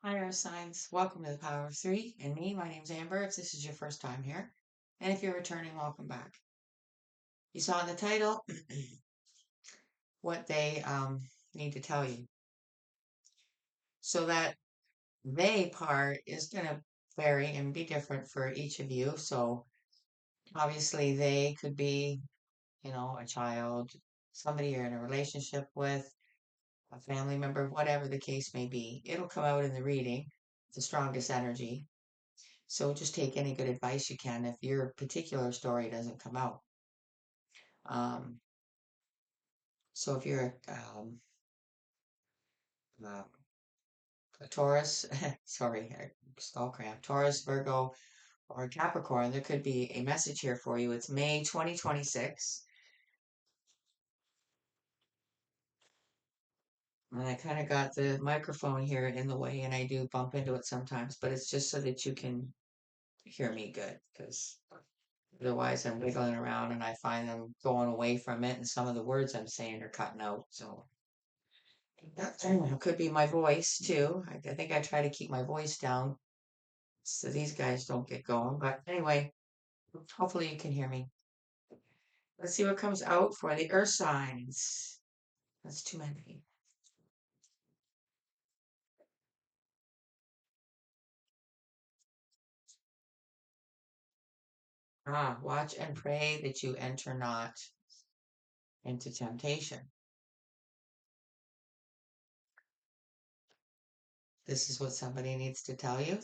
Hi, Earth signs. Welcome to the Power of Three. And me, my name's Amber. If this is your first time here, and if you're returning, welcome back. You saw in the title what they need to tell you. So that they part is going to vary and be different for each of you. So obviously, they could be, a child, somebody you're in a relationship with, a family member, whatever the case may be. It'll come out in the reading, the strongest energy. So just take any good advice you can if your particular story doesn't come out. Um, so if you're uh, a Taurus, sorry, skull cramp, Taurus, Virgo, or Capricorn, there could be a message here for you. It's May 2026. And I kind of got the microphone here in the way, and I do bump into it sometimes, but it's just so that you can hear me good, because otherwise I'm wiggling around and I find I'm going away from it, and some of the words I'm saying are cutting out. So it could be my voice too. I think I try to keep my voice down so these guys don't get going. But anyway, hopefully you can hear me. Let's see what comes out for the earth signs. That's too many. Watch and pray that you enter not into temptation. This is what somebody needs to tell you.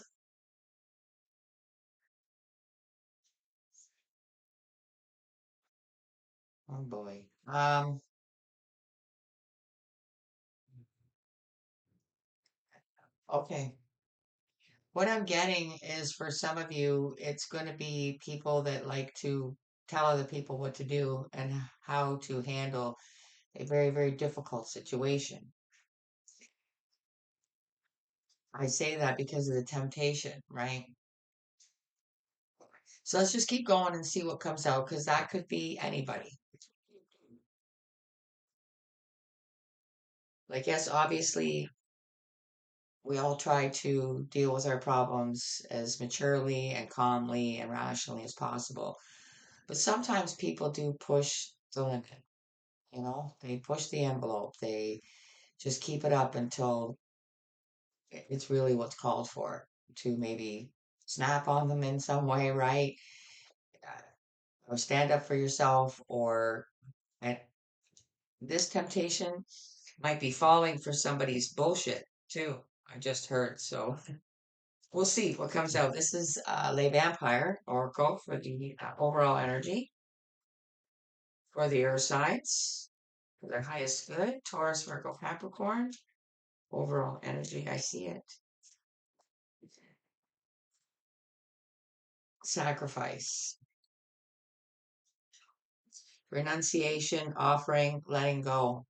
Oh boy. Okay. What I'm getting is for some of you, it's going to be people that like to tell other people what to do and how to handle a very, very difficult situation. I say that because of the temptation, right? So let's just keep going and see what comes out because that could be anybody. Like, yes, obviously, we all try to deal with our problems as maturely and calmly and rationally as possible. But sometimes people do push the limit, they push the envelope. They just keep it up until it's really what's called for to maybe snap on them in some way, right? Uh, or stand up for yourself, or and this temptation might be falling for somebody's bullshit too. I just heard. So we'll see what comes out. This is Lay Vampire Oracle for the overall energy for the earth signs. For their highest good, Taurus, Virgo, Capricorn. Overall energy, I see it. Sacrifice, renunciation, offering, letting go.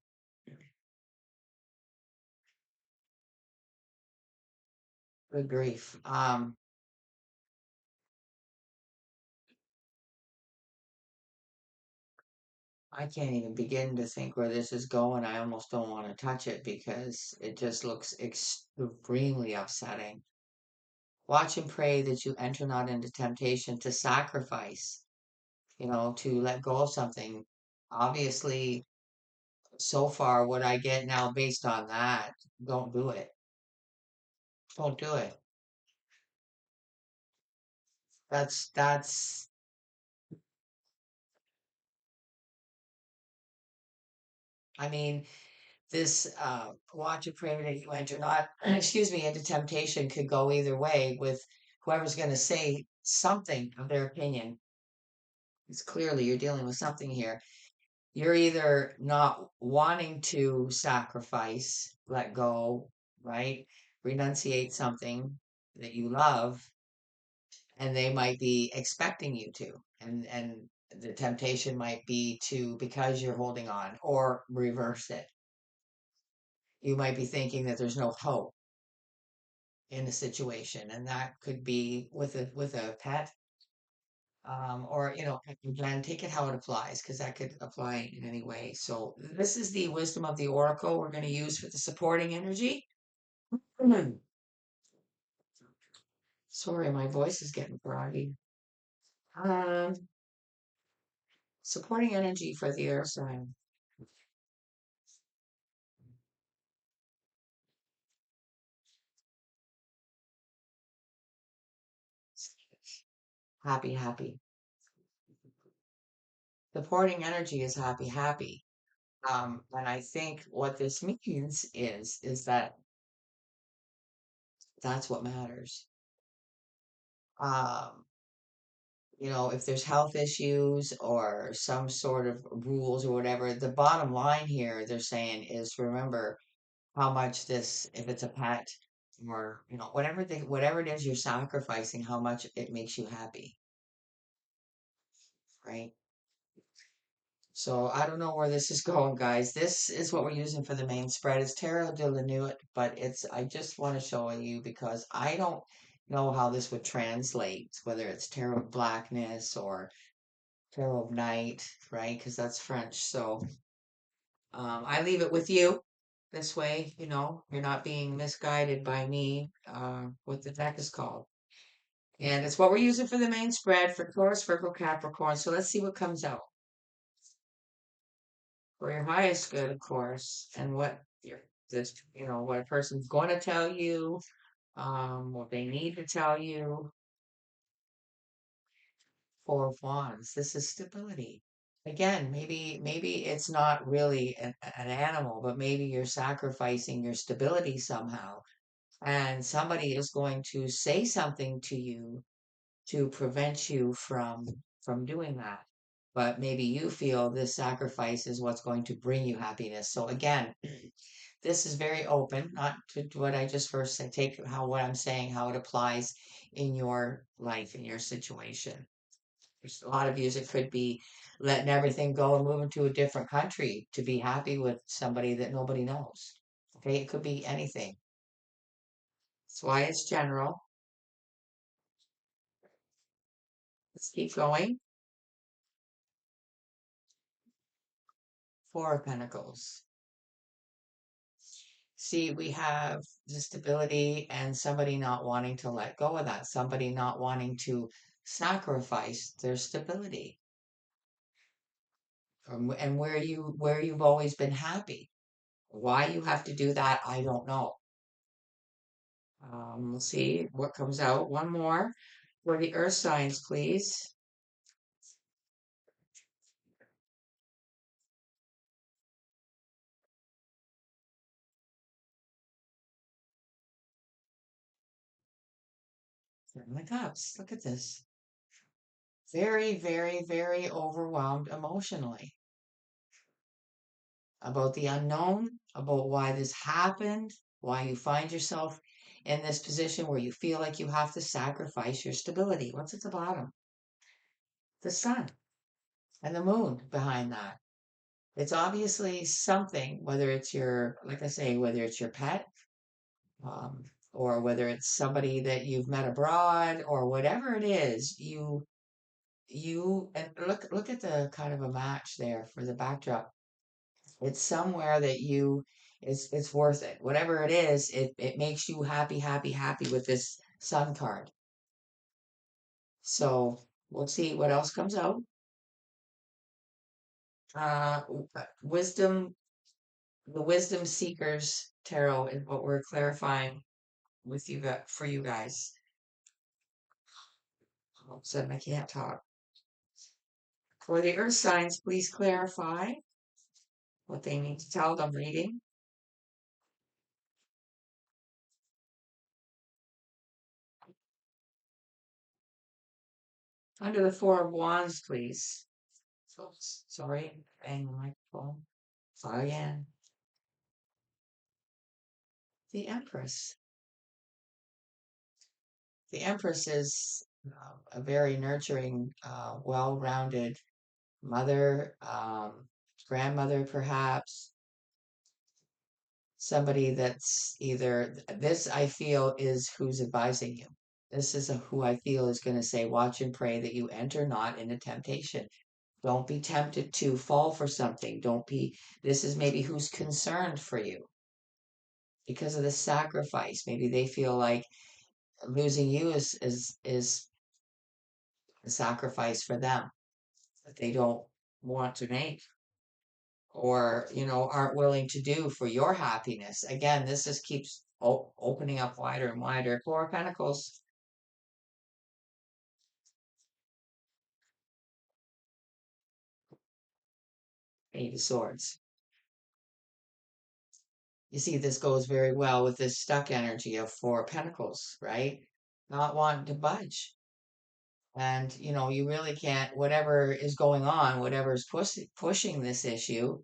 Good grief. I can't even begin to think where this is going. I almost don't want to touch it because it just looks extremely upsetting. Watch and pray that you enter not into temptation to sacrifice, to let go of something. Obviously, so far, what I get now based on that, don't do it. Don't do it. That's, I mean, this watch and pray that you enter not, excuse me, into temptation could go either way with whoever's going to say something of their opinion. It's clearly you're dealing with something here. You're either not wanting to sacrifice, let go, right? Renunciate something that you love, and they might be expecting you to. And the temptation might be to because you're holding on or reverse it. You might be thinking that there's no hope in a situation, and that could be with a pet, or again, take it how it applies because that could apply in any way. So this is the wisdom of the oracle we're going to use for the supporting energy. Sorry, my voice is getting groggy. Um, Supporting energy for the earth sign. Happy, happy. Supporting energy is happy, happy. And I think what this means is that that's what matters. Um, if there's health issues or some sort of rules or whatever, the bottom line here they're saying is remember how much this, if it's a pet or whatever it is you're sacrificing, how much it makes you happy, right? So I don't know where this is going, guys. This is what we're using for the main spread. It's Tarot de la Nuit, but I just want to show you because I don't know how this would translate, whether it's Tarot of Blackness or Tarot of Night, right? Because that's French. So I leave it with you. This way, you're not being misguided by me, what the deck is called. And it's what we're using for the main spread for Taurus, Virgo, Capricorn. So let's see what comes out for your highest good, of course, and what what a person's going to tell you, what they need to tell you. Four of Wands. This is stability. Again, maybe it's not really an animal, but maybe you're sacrificing your stability somehow, and somebody is going to say something to you to prevent you from doing that. But maybe you feel this sacrifice is what's going to bring you happiness. So again, this is very open, not to what I just first said. Take how what I'm saying, how it applies in your life, in your situation. There's a lot of views. It could be letting everything go and moving to a different country to be happy with somebody that nobody knows. Okay, it could be anything. That's why it's general. Let's keep going. Four of Pentacles. See, we have the stability and somebody not wanting to let go of that, somebody not wanting to sacrifice their stability. And where you've always been happy. Why you have to do that, I don't know. We'll see what comes out. One more for the earth signs, please. Seven of Cups. Look at this. Very, very, very overwhelmed emotionally about the unknown, about why this happened, why you find yourself in this position where you feel like you have to sacrifice your stability. What's at the bottom? The sun and the moon behind that. It's obviously something, whether it's like I say, whether it's your pet, um, or whether it's somebody that you've met abroad, or whatever it is, and look at the kind of a match there for the backdrop. It's somewhere that it's worth it. Whatever it is, it makes you happy, happy, happy with this sun card. So we'll see what else comes out. Wisdom, the Wisdom Seekers Tarot is what we're clarifying with for you guys. All of a sudden, I can't talk. For the Earth signs, please clarify what they need to tell them reading. Under the Four of Wands, please. Oops, sorry, bang the microphone. Sorry again. The Empress. The Empress is a very nurturing, well-rounded mother, grandmother, perhaps. Somebody that's either this I feel is who's advising you. This is who I feel is going to say, watch and pray that you enter not into temptation. Don't be tempted to fall for something. Don't be, this is maybe who's concerned for you because of the sacrifice. Maybe they feel like losing you is a sacrifice for them that they don't want to make or aren't willing to do for your happiness. Again, this just keeps opening up wider and wider. Four of Pentacles, Eight of Swords. You see, this goes very well with this stuck energy of Four of Pentacles, right? Not wanting to budge. And you really can't, whatever is going on, whatever is pushing this issue,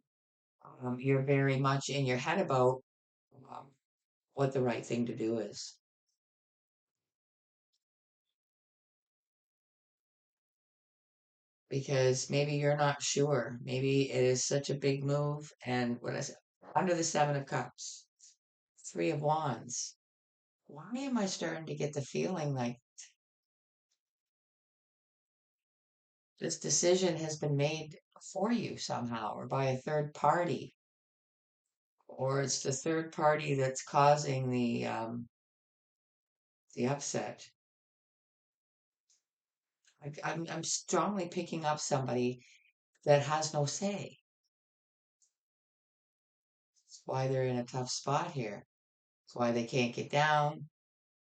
you're very much in your head about um, what the right thing to do is. Because maybe you're not sure. Maybe it is such a big move. And what I said, under the Seven of Cups, Three of Wands. Why am I starting to get the feeling like this decision has been made for you somehow or by a third party? Or it's the third party that's causing the upset. I'm strongly picking up somebody that has no say. That's why they're in a tough spot here. That's why they can't get down.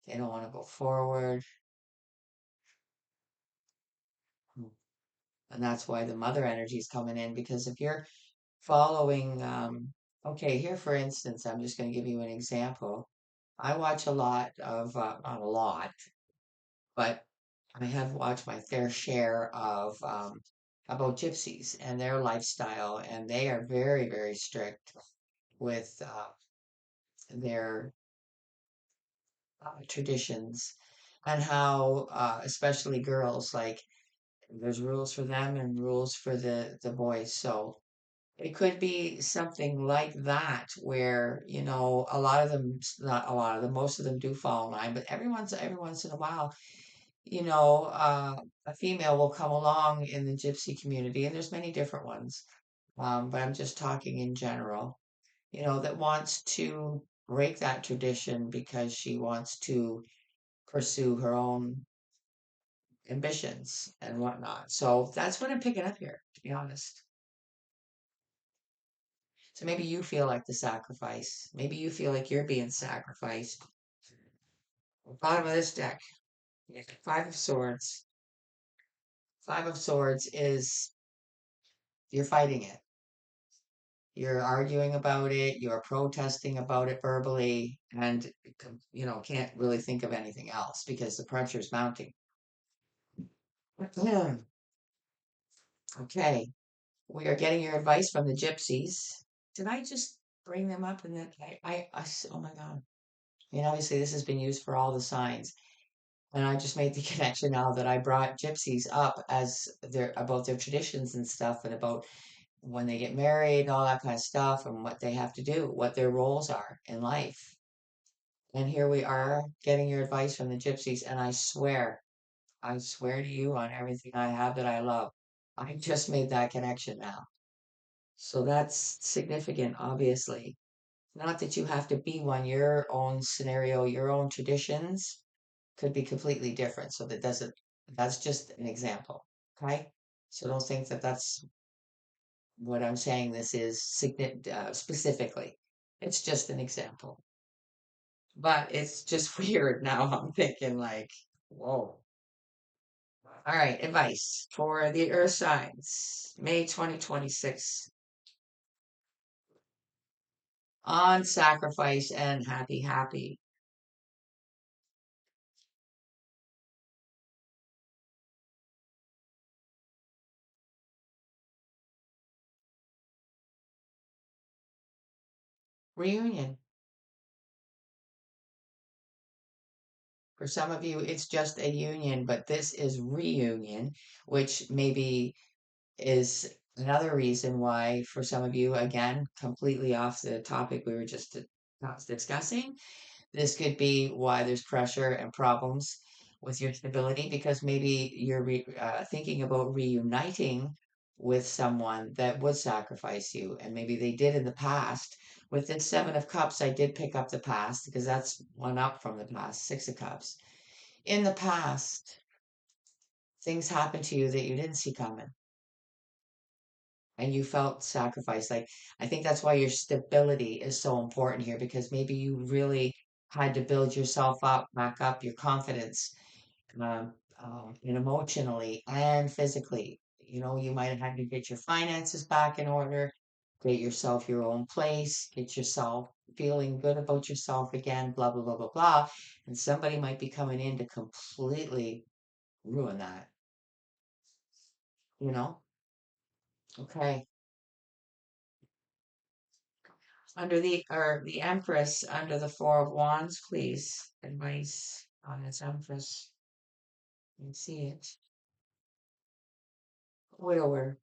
They don't want to go forward. And that's why the mother energy is coming in. Because if you're following, okay, here for instance, I'm just going to give you an example. I watch a lot of, not a lot, but I have watched my fair share of about gypsies and their lifestyle, and they are very, very strict with their traditions and how, especially girls, like there's rules for them and rules for the boys. So it could be something like that where, a lot of them, not a lot of them, most of them do fall in line, but every once in a while, a female will come along in the gypsy community, and there's many different ones. But I'm just talking in general, that wants to break that tradition because she wants to pursue her own ambitions and whatnot. So that's what I'm picking up here, to be honest. So maybe you feel like the sacrifice. Maybe you feel like you're being sacrificed. Bottom of this deck, you got Five of Swords. Five of Swords is you're fighting it. You're arguing about it. You're protesting about it verbally, and can't really think of anything else because the pressure's mounting. Okay, we are getting your advice from the gypsies. Did I just bring them up in that? Oh my God. I mean, obviously, this has been used for all the signs. And I just made the connection now that I brought gypsies up as their about their traditions and stuff and about when they get married and all that kind of stuff and what they have to do, what their roles are in life. And here we are getting your advice from the gypsies. And I swear to you on everything I have that I love. I just made that connection now. So that's significant, obviously. Not that you have to be one, your own scenario, your own traditions could be completely different. So that's just an example. Okay. So don't think that that's what I'm saying. This is specifically. It's just an example. But it's just weird now. I'm thinking like, whoa. All right. Advice for the earth signs, May 2026 on sacrifice and happy, happy. Reunion. For some of you, it's just a union, but this is reunion, which maybe is another reason why, for some of you, again, completely off the topic we were just discussing, this could be why there's pressure and problems with your stability because maybe you're thinking about reuniting with someone that would sacrifice you, and maybe they did in the past. With this Seven of Cups, I did pick up the past because that's one up from the past, Six of Cups. In the past, things happened to you that you didn't see coming and you felt sacrificed. Like, I think that's why your stability is so important here because maybe you really had to build yourself up, back up your confidence, um, and emotionally and physically. You know, you might have had to get your finances back in order, get yourself your own place, get yourself feeling good about yourself again, blah, blah, blah, blah, blah. And somebody might be coming in to completely ruin that, you know? Okay. Under the Empress, under the Four of Wands, please. Advice on this Empress. You can see it. Widower.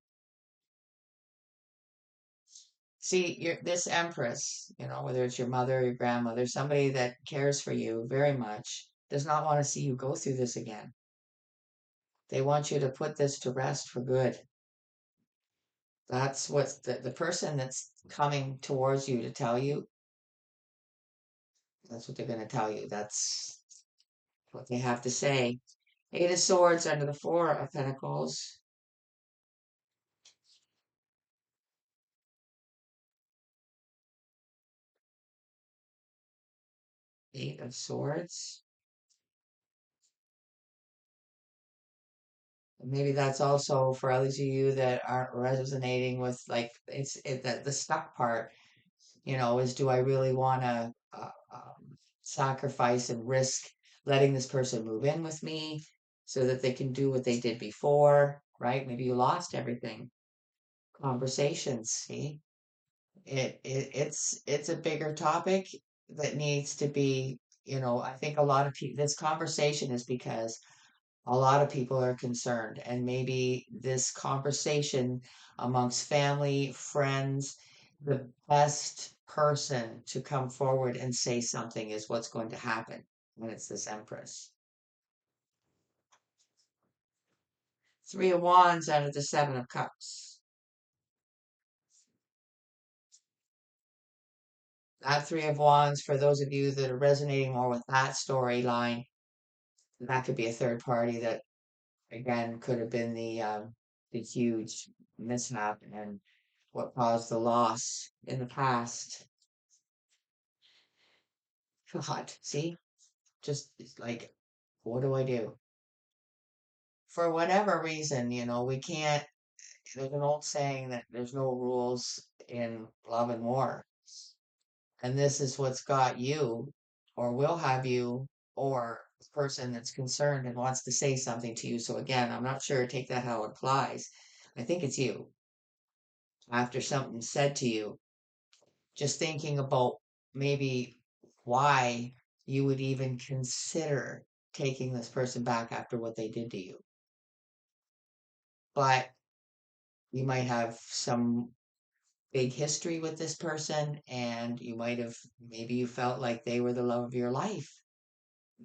See, this Empress, you know, whether it's your mother or your grandmother, somebody that cares for you very much, does not want to see you go through this again. They want you to put this to rest for good. That's what the person that's coming towards you to tell you, that's what they're going to tell you. That's what they have to say. Eight of Swords under the Four of Pentacles. Eight of Swords. Maybe that's also for others of you that aren't resonating with like that the stuck part, you know, is do I really want to sacrifice and risk letting this person move in with me so that they can do what they did before, right? Maybe you lost everything. Conversations, see? It's a bigger topic that needs to be, you know, I think a lot of people this conversation is because a lot of people are concerned, and maybe this conversation amongst family, friends, the best person to come forward and say something is what's going to happen when it's this Empress. Three of Wands out of the Seven of Cups. That Three of Wands, for those of you that are resonating more with that storyline, that could be a third party that again could have been the huge mishap and what caused the loss in the past. God, see, just it's like, what do I do? For whatever reason, you know, we can't. There's an old saying that there's no rules in love and war, and this is what's got you, or will have you, or the person that's concerned and wants to say something to you. So again, I'm not sure. Take that how it applies. I think it's you after something said to you, just thinking about maybe why you would even consider taking this person back after what they did to you. But you might have some big history with this person, and you might have maybe you felt like they were the love of your life.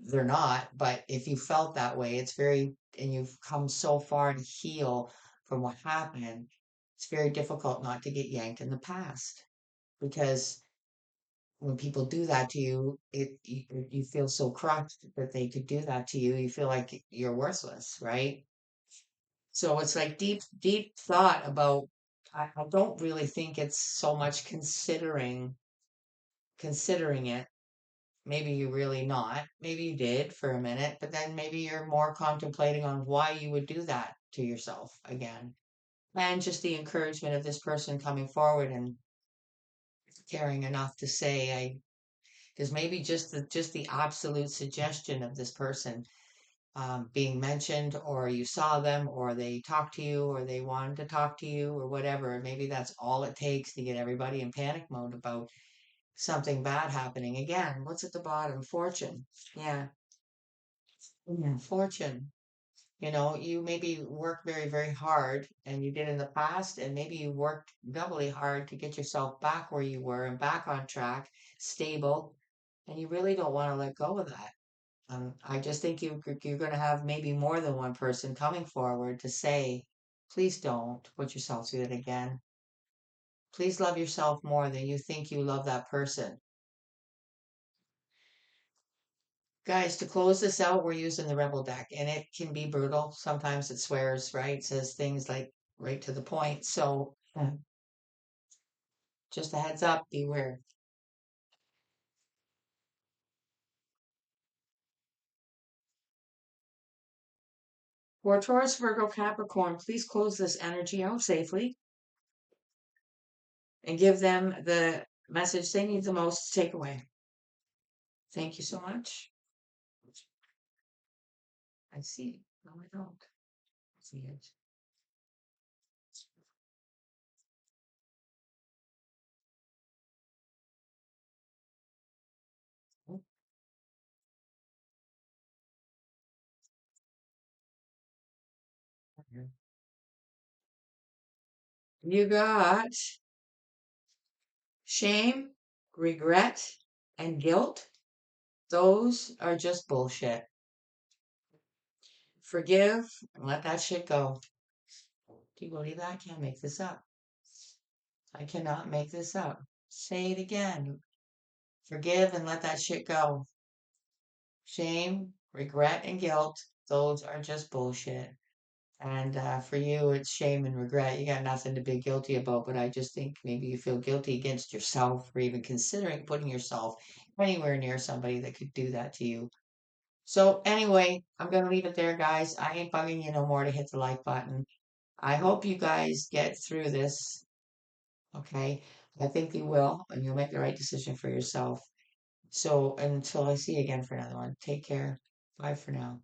They're not, but if you felt that way, it's very, and you've come so far to heal from what happened, it's very difficult not to get yanked in the past because when people do that to you, you feel so crushed that they could do that to you. You feel like you're worthless, right? So it's like deep thought about. I don't really think it's so much considering it. Maybe you really not. Maybe you did for a minute, but then maybe you're more contemplating on why you would do that to yourself again. And just the encouragement of this person coming forward and caring enough to say, I because maybe just the absolute suggestion of this person being mentioned, or you saw them, or they talked to you, or they wanted to talk to you, or whatever. Maybe that's all it takes to get everybody in panic mode about something bad happening. Again, what's at the bottom? Fortune. Yeah, yeah, fortune. You know, you maybe work very, very hard, and you did in the past, and maybe you worked doubly hard to get yourself back where you were and back on track, stable, and you really don't want to let go of that. I just think you're going to have maybe more than one person coming forward to say, please don't put yourself through that again. Please love yourself more than you think you love that person. Guys, to close this out, we're using the Rebel deck, and it can be brutal. Sometimes it swears, right? Says things like right to the point. So just a heads up, beware. For Taurus, Virgo, Capricorn, please close this energy out safely and give them the message they need the most to take away. Thank you so much. I see. No, I don't see it. Oh, okay. You got shame, regret, and guilt. Those are just bullshit. Forgive and let that shit go. Do you believe that? I can't make this up. I cannot make this up. Say it again. Forgive and let that shit go. Shame, regret, and guilt, those are just bullshit. And for you, it's shame and regret. You got nothing to be guilty about, but I just think maybe you feel guilty against yourself for even considering putting yourself anywhere near somebody that could do that to you. So, anyway, I'm going to leave it there, guys. I ain't bugging you no more to hit the like button. I hope you guys get through this. Okay. I think you will, and you'll make the right decision for yourself. So, until I see you again for another one, take care. Bye for now.